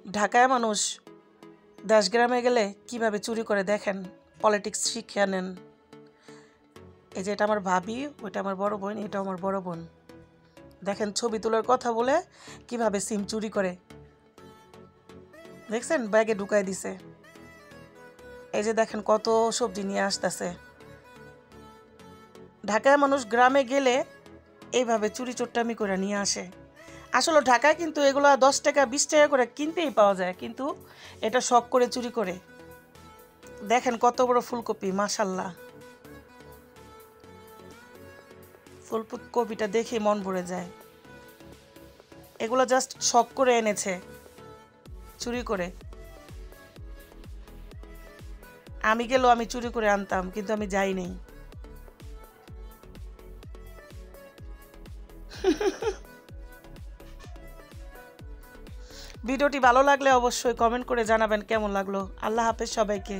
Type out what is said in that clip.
ঢাকায় মানুষ দেশগ্রামে গেলে কিভাবে চুরি করে দেখেন, পলিটিক্স শিক্ষা নেন। এই যে এটা আমার ভাবি, ওইটা আমার বড় বোন, এটা আমার বড় বোন। দেখেন ছবি তোলার কথা বলে কিভাবে সিম চুরি করে, দেখছেন ব্যাগে ঢুকাই দিছে। এই যে দেখেন কত সবজি নিয়ে আসতেছে। ঢাকায় মানুষ গ্রামে গেলে এইভাবে চুরি চোট্টামি করে নিয়ে আসে। আসলে ঢাকায় কিন্তু এগুলো 10 টাকা 20 টাকা করে কিনতেই পাওয়া যায়, কিন্তু এটা শখ করে চুরি করে। দেখেন কত বড় ফুলকপি, মাশাল্লাহ। ফুলকপিটা দেখে মন ভরে যায়। এগুলো জাস্ট শখ করে এনেছে চুরি করে। আমি গেলেও আমি চুরি করে আনতাম, কিন্তু আমি যাইনি। ভিডিওটি ভালো লাগলে অবশ্যই কমেন্ট করে জানাবেন কেমন লাগলো। আল্লাহ হাফেজ সবাইকে।